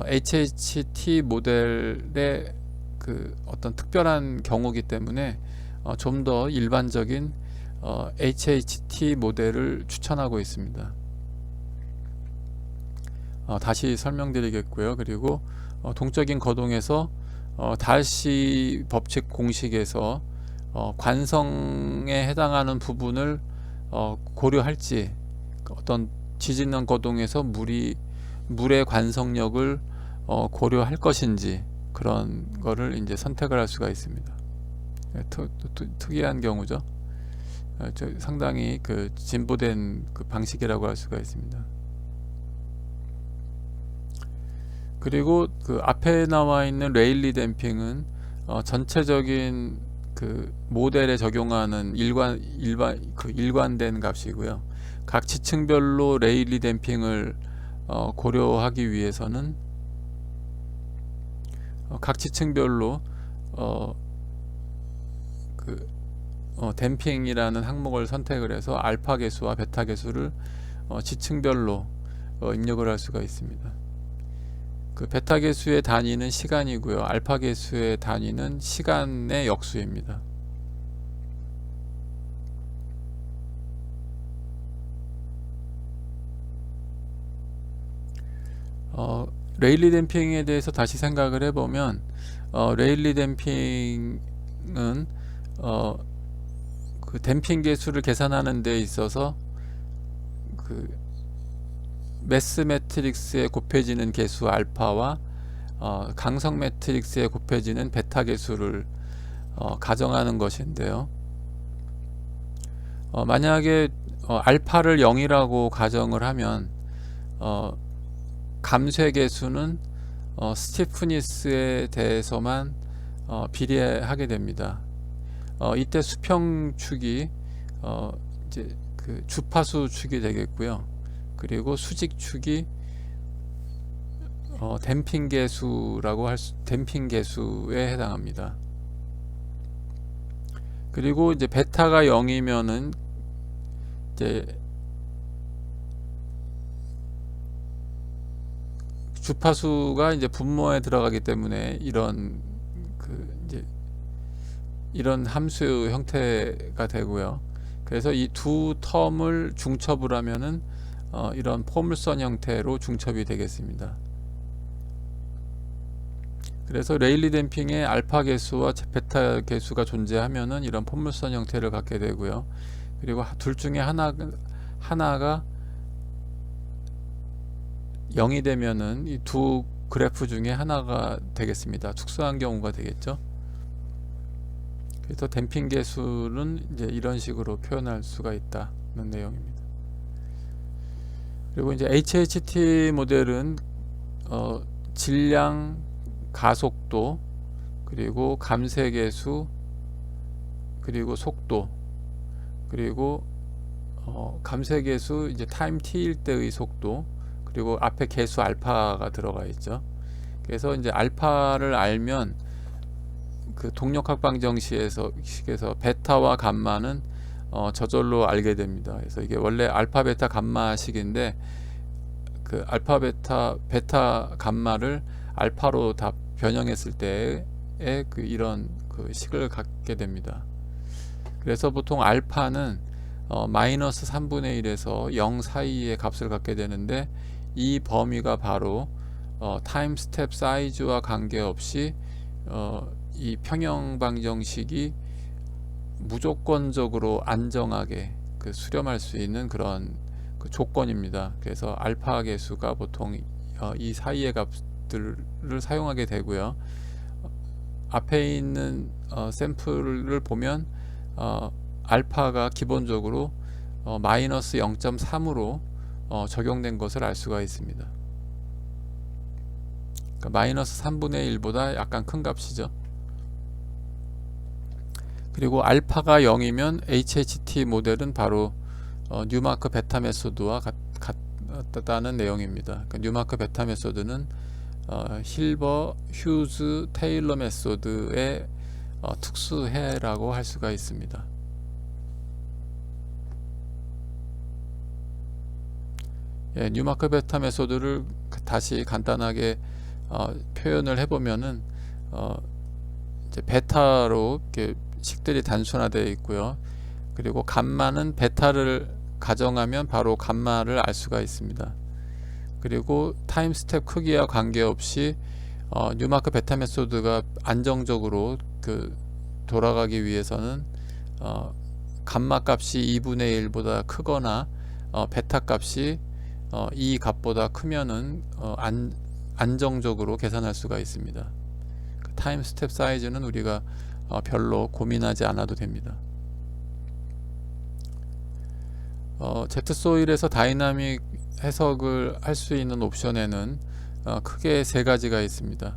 HHT 모델의 그 어떤 특별한 경우이기 때문에 좀 더 일반적인 HHT 모델을 추천하고 있습니다. 다시 설명드리겠고요. 그리고 동적인 거동에서 달시 법칙 공식에서 관성에 해당하는 부분을 고려할지, 어떤 지진난 거동에서 물이 물의 관성력을 고려할 것인지, 그런 거를 이제 선택을 할 수가 있습니다. 특이한 경우죠. 상당히 그 진보된 그 방식이라고 할 수가 있습니다. 그리고 그 앞에 나와 있는 레일리 댐핑은 전체적인 그 모델에 적용하는 일관된 값이고요. 각 지층별로 레일리 댐핑을 고려하기 위해서는 각 지층별로 댐핑이라는 항목을 선택을 해서 알파 계수와 베타 계수를 지층별로 입력을 할 수가 있습니다. 그 베타 계수의 단위는 시간이고요. 알파 계수의 단위는 시간의 역수입니다. 레일리 댐핑에 대해서 다시 생각을 해보면 레일리 댐핑은 그 댐핑 계수를 계산하는 데 있어서 그 매스 매트릭스에 곱해지는 계수 알파와 강성 매트릭스에 곱해지는 베타 계수를 가정하는 것인데요. 만약에 알파를 0이라고 가정을 하면 감쇄 계수는 스티프니스에 대해서만 비례하게 됩니다. 이때 수평축이 이제 그 주파수 축이 되겠고요. 그리고 수직축이 댐핑 계수라고 댐핑 계수에 해당합니다. 그리고 이제 베타가 0이면은 이제 주파수가 이제 분모에 들어가기 때문에 이런 이런 함수 형태가 되고요. 그래서 이 두 텀을 중첩을 하면은 이런 포물선 형태로 중첩이 되겠습니다. 그래서 레일리 댐핑에 알파 계수와 베타 계수가 존재하면은 이런 포물선 형태를 갖게 되고요. 그리고 둘 중에 하나가 0이 되면은 이 두 그래프 중에 하나가 되겠습니다. 특수한 경우가 되겠죠. 그래서 댐핑 계수는 이제 이런 식으로 표현할 수가 있다는 내용입니다. 그리고 이제 HHT 모델은 질량, 가속도, 그리고 감쇄 계수, 그리고 속도, 그리고 감쇄 계수 이제 타임 t일 때의 속도, 그리고 앞에 계수 알파가 들어가 있죠. 그래서 이제 알파를 알면 그 동력학 방정식에서 베타와 감마는 저절로 알게 됩니다. 그래서 이게 원래 알파 베타 감마식인데 그 알파 베타 감마를 알파로 다 변형했을 때의 이런 그 식을 갖게 됩니다. 그래서 보통 알파는 마이너스 3분의 1에서 0 사이의 값을 갖게 되는데, 이 범위가 바로 타임 스텝 사이즈와 관계없이 이 평형 방정식이 무조건적으로 안정하게 수렴할 수 있는 그런 그 조건입니다. 그래서 알파 계수가 보통 이 사이의 값들을 사용하게 되고요. 앞에 있는 샘플을 보면 알파가 기본적으로 마이너스 0.3으로 적용된 것을 알 수가 있습니다. 그러니까 마이너스 3분의 1보다 약간 큰 값이죠. 그리고 알파가 0이면 HHT 모델은 바로 뉴마크 베타 메소드와 같다는 내용입니다. 그러니까 뉴마크 베타 메소드는 힐버, 휴즈, 테일러 메소드의 특수해라고 할 수가 있습니다. 예, 뉴마크 베타 메소드를 다시 간단하게 표현을 해보면은 이제 베타로 이렇게 식들이 단순화되어 있고요. 그리고 감마는 베타를 가정하면 바로 감마를 알 수가 있습니다. 그리고 타임 스텝 크기와 관계없이 뉴마크 베타 메소드가 안정적으로 돌아가기 위해서는 감마 값이 2분의 1보다 크거나 베타 값이 이 값보다 크면은 안정적으로 계산할 수가 있습니다. 그 타임 스텝 사이즈는 우리가 별로 고민하지 않아도 됩니다. 제트소일에서 다이나믹 해석을 할 수 있는 옵션에는 크게 세 가지가 있습니다.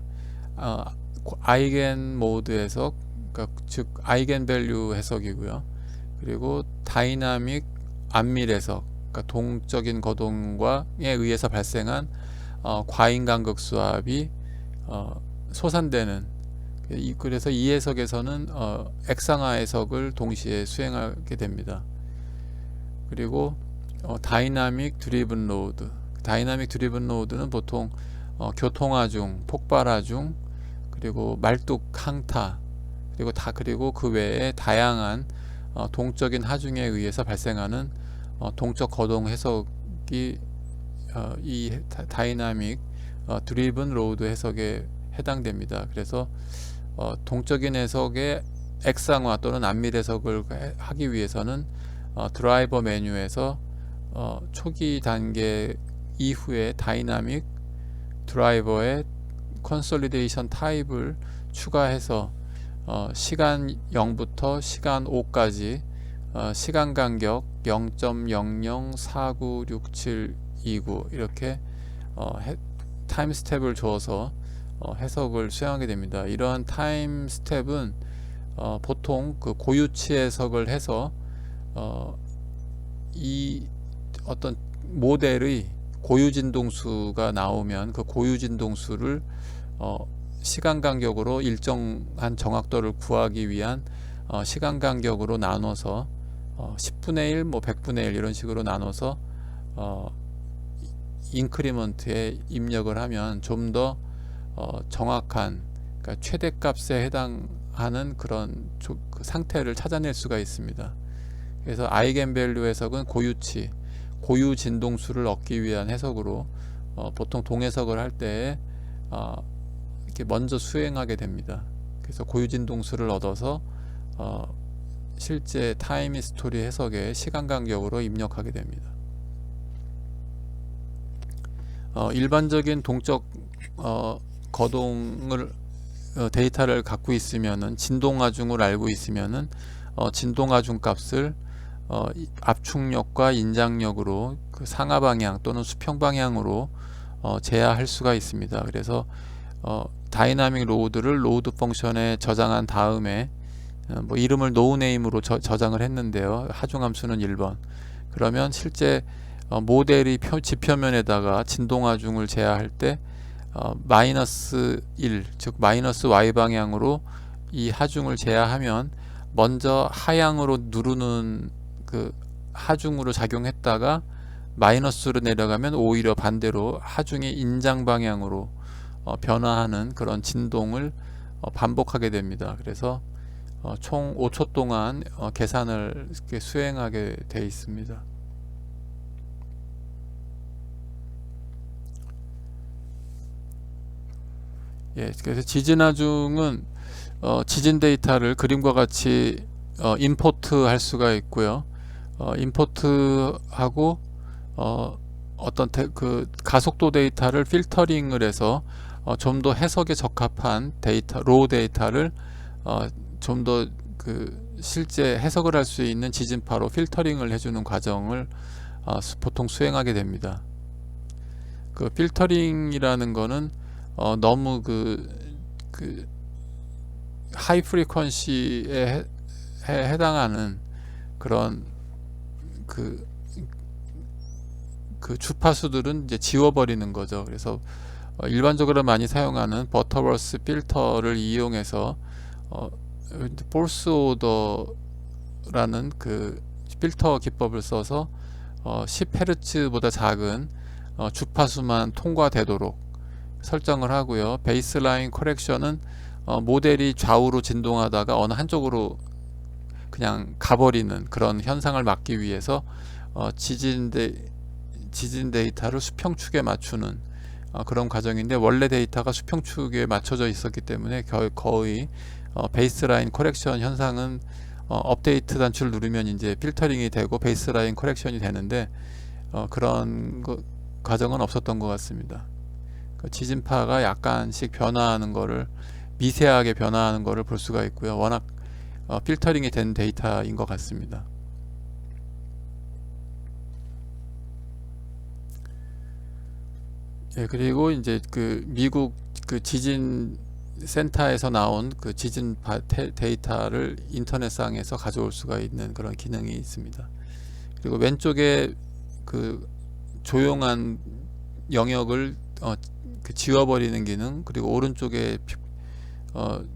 아이겐 모드 해석, 그러니까 즉 아이겐 밸류 해석이고요. 그리고 다이나믹 안밀 해석, 그러니까 동적인 거동에 의해서 발생한 과인 간극 수압이 소산되는, 그래서 이 해석에서는 액상화 해석을 동시에 수행하게 됩니다. 그리고 다이나믹 드리븐 로드, 다이나믹 드리븐 로드는 보통 교통하중, 폭발하중, 그리고 말뚝 항타, 그리고 그 외에 다양한 동적인 하중에 의해서 발생하는 동적 거동 해석이 이 다이나믹 드리븐 로드 해석에 해당됩니다. 그래서 동적인 해석의 액상화 또는 안밀 해석을 하기 위해서는 드라이버 메뉴에서 초기 단계 이후에 다이나믹 드라이버의 컨솔리데이션 타입을 추가해서 시간 0부터 시간 5까지 시간 간격 0.00496729 이렇게 타임 스텝을 줘서 해석을 수행하게 됩니다. 이러한 타임 스텝은 보통 그 고유치 해석을 해서 이 어떤 모델의 고유 진동수가 나오면 그 고유 진동수를 시간 간격으로 일정한 정확도를 구하기 위한 시간 간격으로 나눠서 10분의 1, 100분의 1 이런 식으로 나눠서 인크리먼트에 입력을 하면 좀 더 정확한, 그러니까 최대값에 해당하는 그런 그 상태를 찾아낼 수가 있습니다. 그래서 아이겐밸류 해석은 고유치, 고유 진동수를 얻기 위한 해석으로 보통 동해석을 할 때 이렇게 먼저 수행하게 됩니다. 그래서 고유 진동수를 얻어서 실제 타임 히스토리 해석의 시간 간격으로 입력하게 됩니다. 일반적인 동적 거동을 데이터를 갖고 있으면은 진동하중을 알고 있으면은 진동하중 값을 압축력과 인장력으로 그 상하 방향 또는 수평 방향으로 제어할 수가 있습니다. 그래서 다이나믹 로드를 로드 펑션에 저장한 다음에 뭐 이름을 노네임으로 저장을 했는데요. 하중함수는 1번. 그러면 실제 모델이 지표면에다가 진동하중을 제어할 때 마이너스 1, 즉 마이너스 y 방향으로 이 하중을 제어하면 먼저 하향으로 누르는 그 하중으로 작용했다가 마이너스로 내려가면 오히려 반대로 하중이 인장 방향으로 변화하는 그런 진동을 반복하게 됩니다. 그래서 총 5초 동안 계산을 이렇게 수행하게 되어 있습니다. 예, 그래서 지진하중은 지진 데이터를 그림과 같이 임포트 할 수가 있고요. 임포트하고 어떤 그 가속도 데이터를 필터링을 해서 좀 더 해석에 적합한 데이터, 로우 데이터를 좀 더 그 실제 해석을 할 수 있는 지진파로 필터링을 해주는 과정을 보통 수행하게 됩니다. 그 필터링이라는 거는 너무 그 하이 프리퀀시에 해당하는 그런 그 주파수들은 이제 지워버리는 거죠. 그래서 일반적으로 많이 사용하는 버터워스 필터를 이용해서 폴스 오더라는 그 필터 기법을 써서 10Hz보다 작은 주파수만 통과되도록 설정을 하고요. 베이스라인 커렉션은 모델이 좌우로 진동하다가 어느 한쪽으로 그냥 가버리는 그런 현상을 막기 위해서 지진 데이터를 수평축에 맞추는 그런 과정인데, 원래 데이터가 수평축에 맞춰져 있었기 때문에 거의 베이스라인 커렉션 현상은 업데이트 단추를 누르면 이제 필터링이 되고 베이스라인 커렉션이 되는데 그런 과정은 없었던 것 같습니다. 그 지진파가 약간씩 변화하는 거를, 미세하게 변화하는 거를 볼 수가 있고요. 워낙 필터링이 된 데이터인 것 같습니다. 예, 그리고 이제 그 미국 그 지진 센터에서 나온 그 지진 데이터를 인터넷상에서 가져올 수가 있는 그런 기능이 있습니다. 그리고 왼쪽에 그 조용한 영역을 그 지워버리는 기능, 그리고 오른쪽에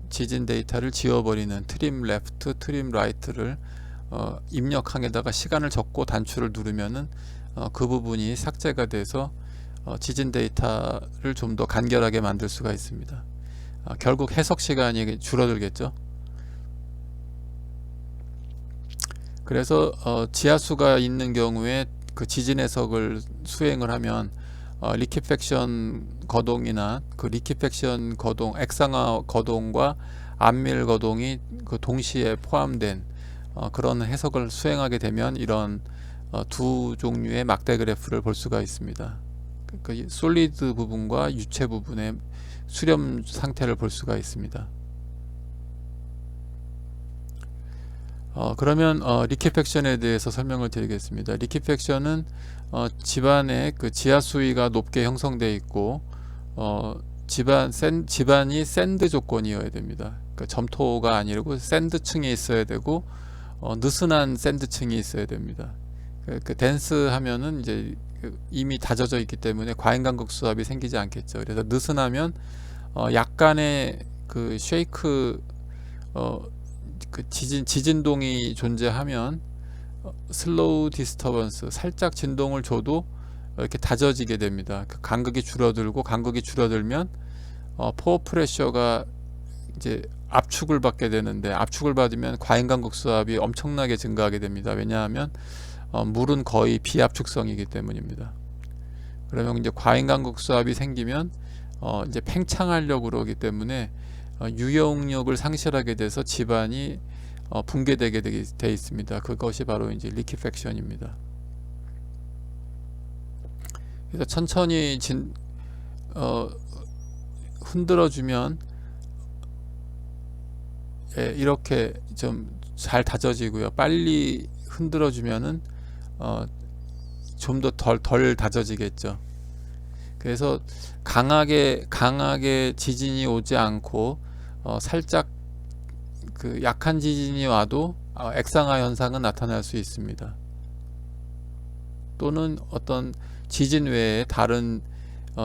지진 데이터를 지워버리는 트림 레프트, 트림 라이트를 입력항에다가 시간을 적고 단추를 누르면은 그 부분이 삭제가 돼서 지진 데이터를 좀 더 간결하게 만들 수가 있습니다. 결국 해석 시간이 줄어들겠죠. 그래서 지하수가 있는 경우에 그 지진 해석을 수행을 하면 리퀴팩션 거동이나 그 리퀴팩션 거동, 액상화 거동과 안밀 거동이 그 동시에 포함된 그런 해석을 수행하게 되면 이런 두 종류의 막대 그래프를 볼 수가 있습니다. 그 솔리드 부분과 유체 부분의 수렴 상태를 볼 수가 있습니다. 그러면 리퀴팩션에 대해서 설명을 드리겠습니다. 리퀴팩션은 집안에 그 지하수위가 높게 형성되어 있고 집안이 샌드 조건이어야 됩니다. 그러니까 점토가 아니고 샌드층이 있어야 되고 느슨한 샌드층이 있어야 됩니다. 그 덴스 하면은 이제 이미 다져져 있기 때문에 과잉간극 수압이 생기지 않겠죠. 그래서 느슨하면 약간의 그 쉐이크 그 지진동이 존재하면 슬로우 디스터번스, 살짝 진동을 줘도 이렇게 다져지게 됩니다. 그 간극이 줄어들고, 간극이 줄어들면 포어 프레셔가 이제 압축을 받게 되는데, 압축을 받으면 과잉간극 수압이 엄청나게 증가하게 됩니다. 왜냐하면 물은 거의 비압축성이기 때문입니다. 그러면 이제 과잉간극 수압이 생기면 이제 팽창하려고 그러기 때문에 유용력을 상실하게 돼서 집안이 붕괴되게 돼 있습니다. 그것이 바로 이제 리퀴팩션입니다. 그래서 천천히 흔들어주면 이렇게 좀 잘 다져지고요. 빨리 흔들어주면은 좀 더 덜 다져지겠죠. 그래서 강하게 지진이 오지 않고 살짝 그 약한 지진이 와도 액상화 현상은 나타날 수 있습니다. 또는 어떤 지진 외에 다른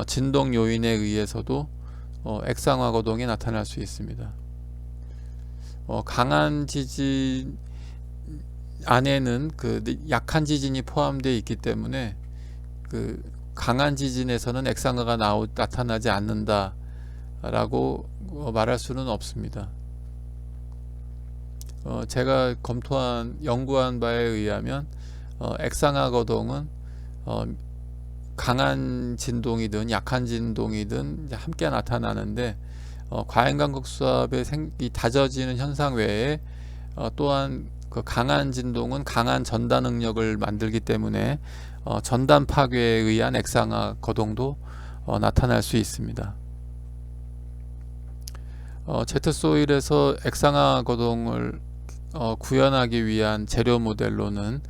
진동 요인에 의해서도 액상화 거동이 나타날 수 있습니다. 강한 지진 안에는 그 약한 지진이 포함되어 있기 때문에 그 강한 지진에서는 액상화가 나타나지 않는다 라고 말할 수는 없습니다. 제가 연구한 바에 의하면 액상화 거동은 강한 진동이든 약한 진동이든 함께 나타나는데 과잉간극 수압의 다져지는 현상 외에 또한 그 강한 진동은 강한 전단 응력을 만들기 때문에 전단 파괴에 의한 액상화 거동도 나타날 수 있습니다. 제트소일에서 액상화 거동을 구현하기 위한 재료 모델로는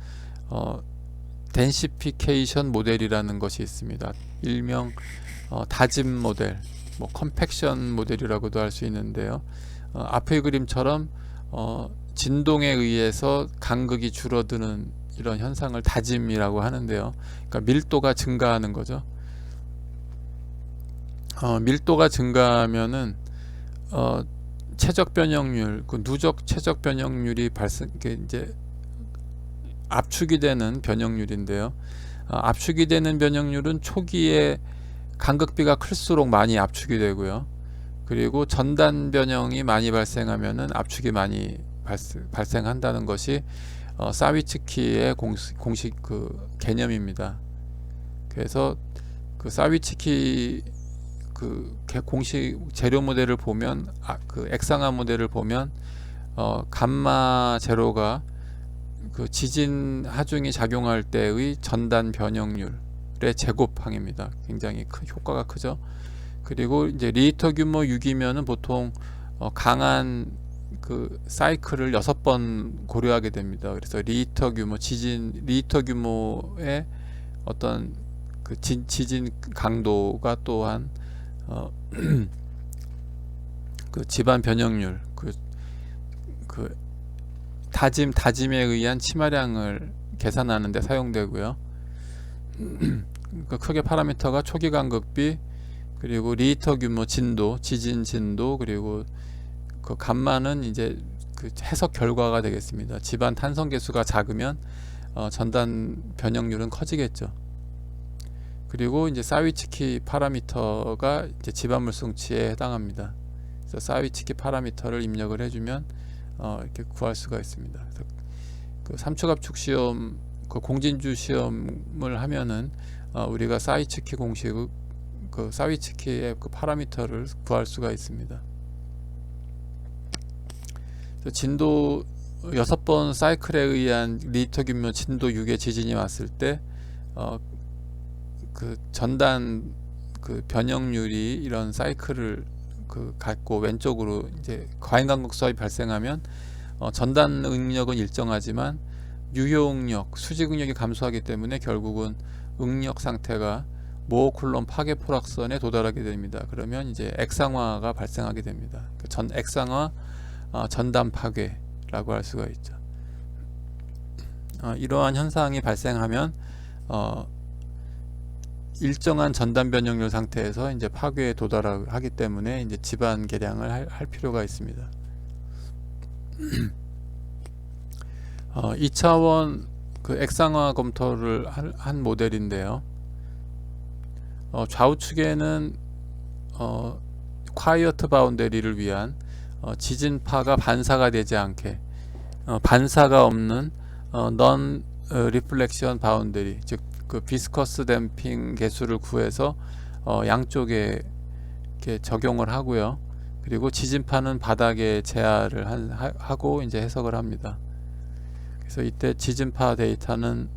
덴시피케이션 모델이라는 것이 있습니다. 일명 다짐 모델, 뭐 컴팩션 모델이라고도 할 수 있는데요. 앞의 그림처럼 진동에 의해서 간극이 줄어드는 이런 현상을 다짐이라고 하는데요. 그러니까 밀도가 증가하는 거죠. 밀도가 증가하면은 최적 변형률, 그 누적 최적 변형률이 이제 압축이 되는 변형률인데요. 압축이 되는 변형률은 초기에 간극비가 클수록 많이 압축이 되고요. 그리고 전단 변형이 많이 발생하면은 압축이 많이 발생한다는 것이 사위츠키의 공식 그 개념입니다. 그래서 그 사위츠키 그 공식 재료 모델을 보면 그 액상화 모델을 보면 감마 제로가 그 지진 하중이 작용할 때의 전단 변형률, 제곱항입니다. 굉장히 효과가 크죠. 그리고 이제 리히터 규모 6이면은 보통 강한 그 사이클을 6번 고려하게 됩니다. 그래서 리히터 규모의 어떤 그 지진 강도가 또한 그 지반 변형률, 그 다짐에 의한 침하량을 계산하는 데 사용되고요. 그러니까 크게 파라미터가 초기 간극비, 그리고 리히터 규모 진도, 지진 진도, 그리고 그 감마는 이제 그 해석 결과가 되겠습니다. 지반 탄성 계수가 작으면 전단 변형률은 커지겠죠. 그리고 이제 사위치키 파라미터가 이제 지반 물성치에 해당합니다. 그래서 사위치키 파라미터를 입력을 해주면 이렇게 구할 수가 있습니다. 그래서 그 3초 압축 시험, 그 공진주 시험을 하면은 우리가 사위치키 공식, 그 사위치키의 그 파라미터를 구할 수가 있습니다. 그래서 진도 6번 사이클에 의한 리히터 규모 진도 6의 지진이 왔을 때 그 전단 그 변형률이 이런 사이클을 그 갖고 왼쪽으로 이제 과잉간극 수압이 발생하면 전단 응력은 일정하지만 유효 응력, 수직 응력이 감소하기 때문에 결국은 응력 상태가 모어쿨럼 파괴 포락선에 도달하게 됩니다. 그러면 이제 액상화가 발생하게 됩니다. 액상화 전단 파괴라고 할 수가 있죠. 이러한 현상이 발생하면 일정한 전단 변형률 상태에서 이제 파괴에 도달하기 때문에 이제 지반 계량을 할 필요가 있습니다. 2차원 그 액상화 검토를 한 모델인데요. 좌우측에는 콰이어트 바운더리를 위한 지진파가 반사가 되지 않게 반사가 없는 넌 리플렉션 바운더리, 즉 그 비스커스 댐핑 계수를 구해서 양쪽에 이렇게 적용을 하고요. 그리고 지진파는 바닥에 제하를 하고 이제 해석을 합니다. 그래서 이때 지진파 데이터는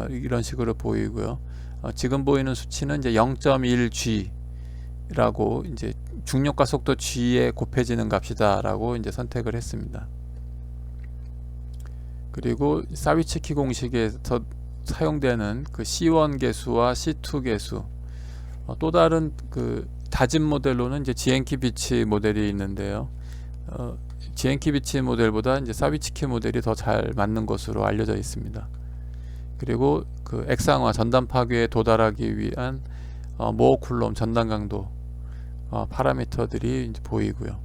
이런 식으로 보이고요. 지금 보이는 수치는 이제 0.1G 라고 이제 중력과 속도 G에 곱해지는 값이다라고 이제 선택을 했습니다. 그리고 사위치키 공식에서 사용되는 그 C1 계수와 C2 계수, 또 다른 그 다짐 모델로는 이제 지엔키비치 모델이 있는데요. 지엔키비치 모델보다 이제 사위치키 모델이 더 잘 맞는 것으로 알려져 있습니다. 그리고 그 액상화 전단 파괴에 도달하기 위한 모어쿨럼 전단 강도 파라미터들이 이제 보이고요.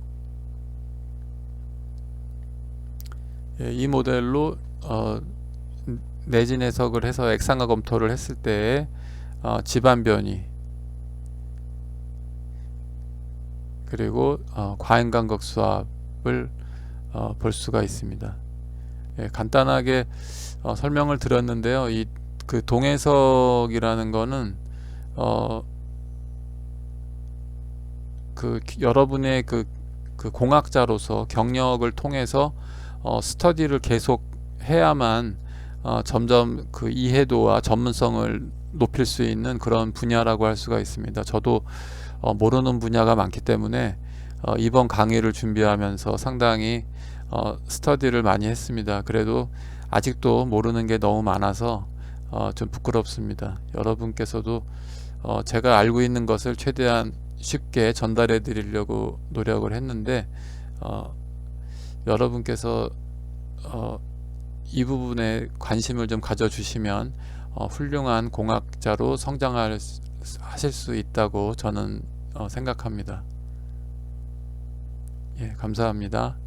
이 모델로 내진 해석을 해서 액상화 검토를 했을 때의 지반 변이, 그리고 과잉간극 수압을 볼 수가 있습니다. 간단하게 설명을 드렸는데요. 이 그 동해석이라는 거는 그 여러분의 그 공학자로서 경력을 통해서 스터디를 계속 해야만 점점 그 이해도와 전문성을 높일 수 있는 그런 분야라고 할 수가 있습니다. 저도 모르는 분야가 많기 때문에 이번 강의를 준비하면서 상당히 스터디를 많이 했습니다. 그래도 아직도 모르는 게 너무 많아서 좀 부끄럽습니다. 여러분께서도 제가 알고 있는 것을 최대한 쉽게 전달해 드리려고 노력을 했는데 여러분께서 이 부분에 관심을 좀 가져주시면 훌륭한 공학자로 성장하실 수 있다고 저는 생각합니다. 예, 감사합니다.